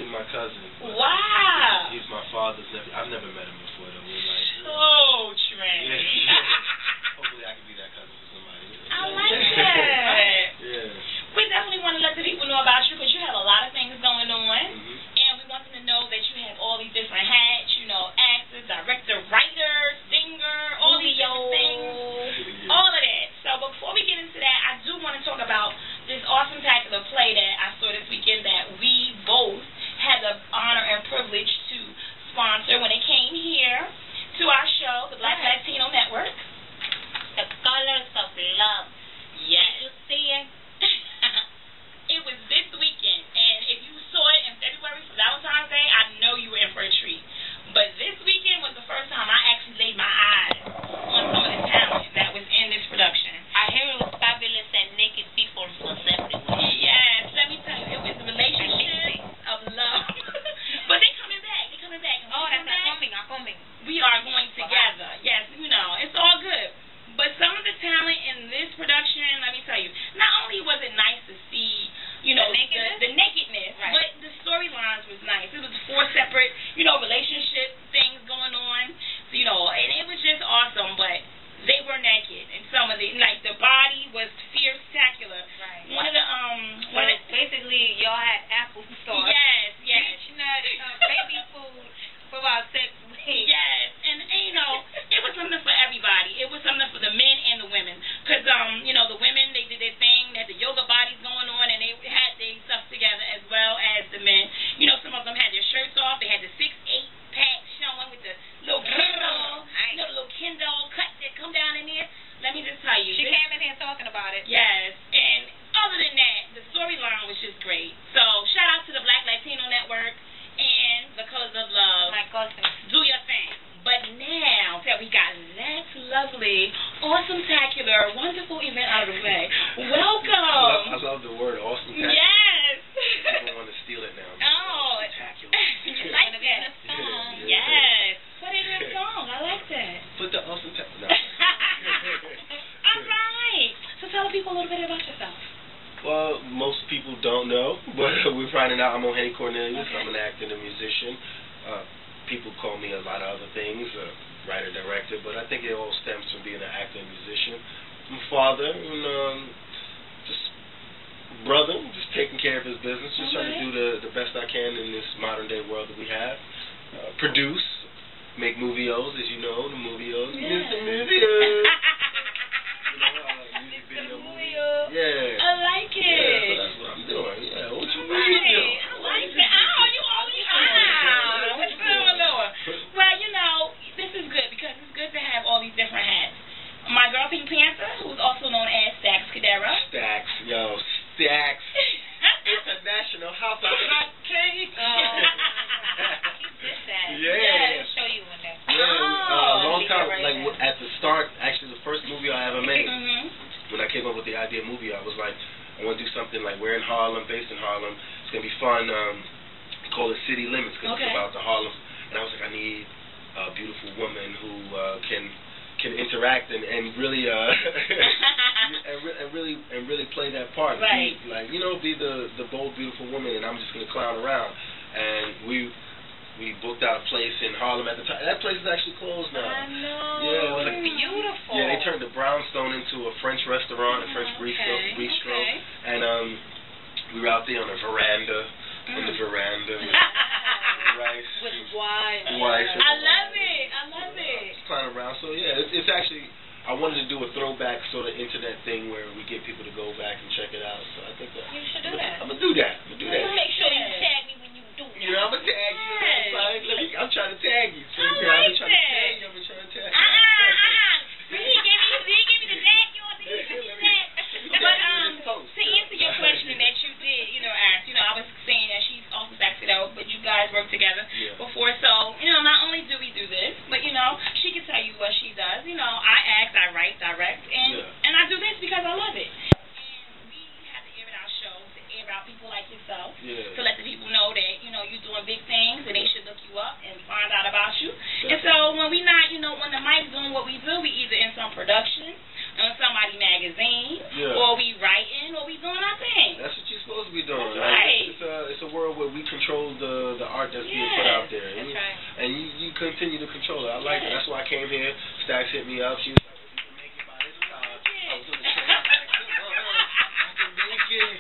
actually my cousin. Wow. He's my father's nephew. I've never met him before, though. So strange. Hopefully I can be that cousin for somebody. I like that. Yeah. We definitely want to let the people know about you because you have a lot of things going on. And we want them to know that you have all these different hats, you know, actor, director, writer, singer, all these different things. All of that. So before we get into that, I do want to talk about this awesome tacular play that I saw this weekend that we both had the honor and privilege to sponsor when it came here to our show, the Black Latino Network. The Colors of Love. Yes. Did you see it? It was this weekend, and if you saw it in February for Valentine's Day, I know you were in for a treat. But this weekend was the first time I actually laid my eyes on some of the talent that was in this production. I hear it was fabulous and naked people was everywhere. Yes, let me tell you, it was the relationship of love. But they're coming back. They're coming back. Oh, that's not coming. We are going together. Yes, you know, it's all good. But some of the talent in this production, let me tell you, not only was it nice to see, you know, the nakedness, right, but the storylines was nice. It was 4 separate, you know, relationship things going on. So, you know, and it was just awesome, but they were naked. And some of the, like, the body was fierce-tacular. Right. One of the, basically, y'all had apple sauce. Yes. Peach nut, baby food for about 6 weeks. Yes, and you know, it was something for everybody. It was something for the men and the women. Because, you know, the women, they did their thing, they had the yoga bodies going on, and they had their stuff together as well as the men. You know, some of them had their shirts off. They had the 6'8" pack showing with the little Kindle, you know, the little Kindle cut that come down in there. Let me just tell you. She came in here talking about it. Yes, and other than that, the storyline was just great. So, shout out to the Black Latino Network and the Colors of Love. My cousin. Do your thing. But now that we got that lovely, awesome, tacular, wonderful event out of the way, welcome. I love the word awesome tacular. Yes. People want to steal it now. Oh. Tacular. You like that? Yes. Put it in a song. I like that. Put the awesome tacular. All right. So tell the people a little bit about yourself. Well, most people don't know, but we're finding out I'm Ohene Cornelius. Okay. I'm an actor and a musician. People call me a lot of other things, writer, director, but I think it all stems from being an actor and musician. I'm a father and just brother, just taking care of his business, just trying to do the best I can in this modern day world that we have. Produce, make movios, as you know, the movios. Yeah. Mr. Movios. Music video movie. Yeah. I like it. Yeah, so that's what I'm doing. Yeah, what you mean? I like that. Oh, you always are. What's going on? Well, you know, this is good because it's good to have all these different hats. My girl Pink Panther, who's also known as Stax Cadera. Stax, yo, Stax. International House of Hot Cake. He did that. Yeah. I'll show you one day. Yeah, long time, like at the start, actually the first movie I ever made, when I came up with the idea of movie, I was like, I want to do something like we're in Harlem, based in Harlem. It's going to be fun. Call it City Limits because it's about the Harlem. And I was like, I need a beautiful woman who can interact and really and really play that part. Right. Be, like, you know, be the bold, beautiful woman, and I'm just going to clown around. And we booked out a place in Harlem at the time. That place is actually closed now. I know. Yeah, it was like beautiful. Yeah, they turned the brownstone into a French restaurant, a French bistro. And we were out there on the veranda, rice with wine. I love it. Just clowning around. So yeah, it's actually, I wanted to do a throwback sort of internet thing where we get people to go back and check it out. So I think that you should do that. I'm gonna do that. Make sure you tag me when you do that. You know, I'm gonna tag you. I'm trying to tag you. So I like that. I've been trying to tag you. He gave me the tag. But to answer your question that you did, you know, ask, you know, I was saying that she's also sexy though, but you guys worked together before, so you know, not only do we do this, but you know, she can tell you what she does. You know, I act, I write, direct, and I do this because I love it. And we have the Air It Out show to air out people like yourself, to let the people know that you know you're doing big things and they should look you up and find out about you. And so when we not, you know, when the mic's doing what we do, we either in some production, on somebody magazine, or we writing, or we doing our thing. That's what you're supposed to be doing. Right. It's a world where we control the art that's being put out there, and, right. and you continue to control it. I like it. That's why I came here. Stax hit me up. She was like, "You can make it by this time." I was on the train. I was like, "Come on, I can make it."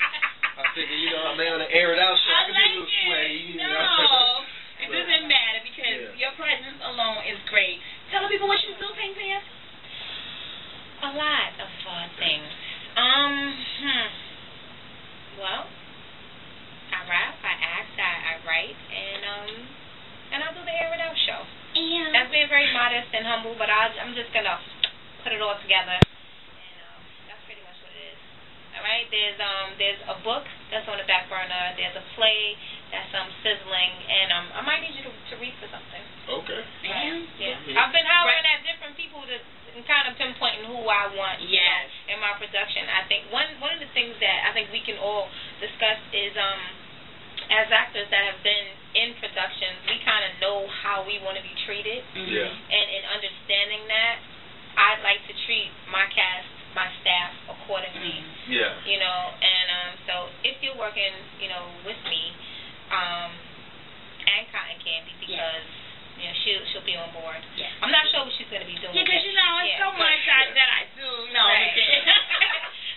I figured, I'm there on the Air It Out show. I can be a little sweaty. No, it doesn't matter because your presence alone is great. Tell the people what you do, Pink Pants. A lot of things. Well, I rap, I act, I write, and I do the Air It Out show. And that's being very modest and humble, but I'm just gonna put it all together, and that's pretty much what it is. All right, there's a book that's on the back burner. There's a play that's sizzling, and I might need you to read for something. Okay. Yeah. I've been hollering at different people to kind of pinpointing who I want in my production. I think one of the things that I think we can all discuss is as actors that have been in productions, we kind of know how we want to be treated. Yeah. And in understanding that, I'd like to treat my cast, my staff accordingly. Yeah. And so if you're working, with me, and Cotton Candy, because she'll be on board. Yeah. I'm not sure what she's gonna be doing. Yeah, because it's so much that I do. No, right.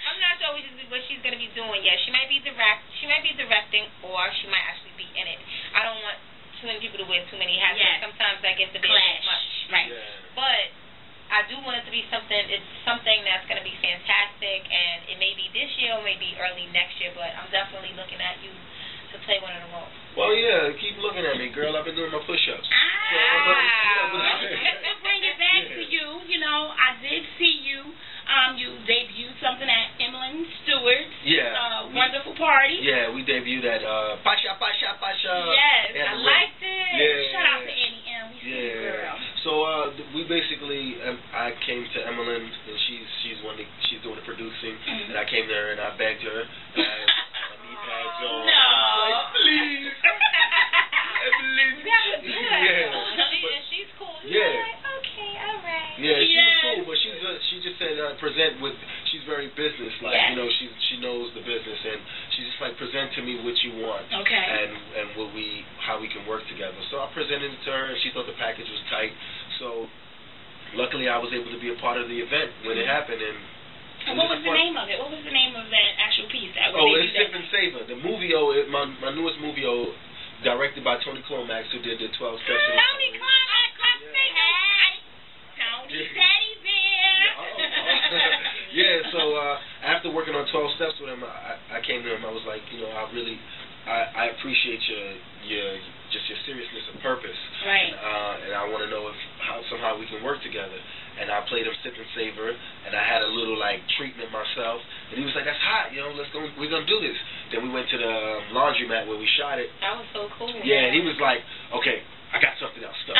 I'm not sure what she's gonna be doing yet. She might be directing, or she might actually be in it. I don't want too many people to wear too many hats. Yes. Sometimes that gets a bit much. Right. Yeah. But I do want it to be something. It's something that's gonna be fantastic, and it may be this year or maybe early next year. But I'm definitely looking at you to play one of the roles. Well, yeah, keep looking at me, girl. I've been doing my push-ups. Let's bring it back to you. I did see you. You debuted something at Emmeline Stewart's wonderful party. Yeah, we debuted at Pasha. Yes, I liked it. Yeah. Shout out to Annie M. We see you, girl. So we basically, I came to Emmeline, and she's doing the producing, and I came there and I begged her. And I had my knee pads on. No. Like, please. Emmeline. She's cool. Yeah. Okay, all right. Yeah, she was cool, but she just said present with. She's very business-like. She knows the business, and she's just like, present to me what you want. Okay. And how we can work together. So I presented it to her, and she thought the package was tight. So luckily, I was able to be a part of the event when it happened. And what was the name of it? What was the name of that actual piece? It's Sip and Savor. The movie, my newest movie, directed by Tony Clomax, who did the 12 Steps. Tony Clomax, Tony Teddy Bear. Yeah, so after working on 12 Steps with him, I came to him. I was like, I appreciate your seriousness and purpose. Right. And I want to know if somehow we can work together. And I played him Sip and Savor, and I had a little treatment myself. And he was like, "That's hot, let's go. We're gonna do this." Then we went to the laundromat where we shot it. That was so cool. Yeah, and he was like, "Okay, I got something else though."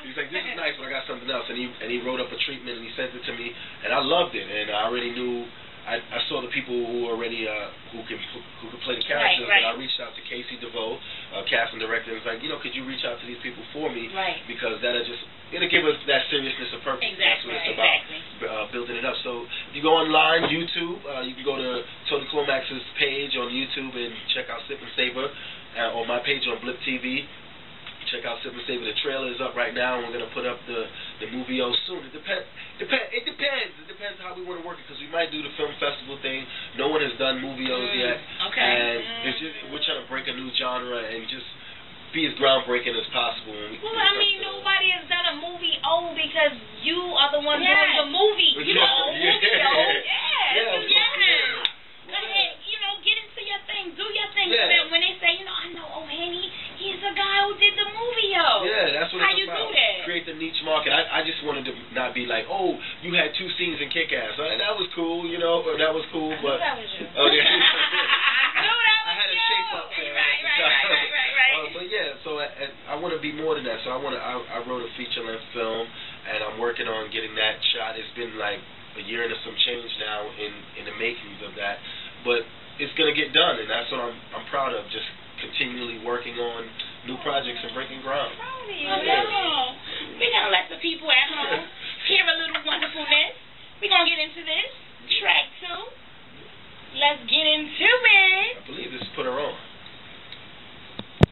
He's like, "This is nice, but I got something else." And he wrote up a treatment and he sent it to me, and I loved it. And I already knew. I saw the people who already who could play the characters, right. and I reached out to Casey DeVoe, casting director, and was like, could you reach out to these people for me? Right. Because it'll give us that seriousness of purpose. Exactly. That's what it's about, building it up. So if you go online, YouTube, you can go to Tony Clomax's page on YouTube and check out Sip and Savor, or my page on Blip TV. Check out Sip and Savor. The trailer is up right now, and we're going to put up the movie soon. It depends. It depends how we want to work it, because we might do the film festival thing. No one has done movie-os yet. Okay. And it's just, we're trying to break a new genre and just be as groundbreaking as possible. Nobody has done a movie-o because you are the one doing the movie. Movie-o. Go ahead, get into your thing. Do your thing. Yeah. When they say, I know Ohene, he's the guy who did the movie-o. Yeah, that's what How it's you about. do that? Create the niche market. I just wanted to not be like, you had 2 scenes in Kick-Ass. That was cool, that was cool, but... that was you. Oh, yeah. I had a shape up there. Right. But yeah, so I want to be more than that. So I wrote a feature-length film, and I'm working on getting that shot. It's been like a year and some change now in the makings of that, but it's gonna get done, and that's what I'm proud of. Just continually working on new projects and breaking ground. We're gonna let the people at home hear a little wonderfulness. We're gonna get into this track 2. Let's get into it. I believe this is Put Her On.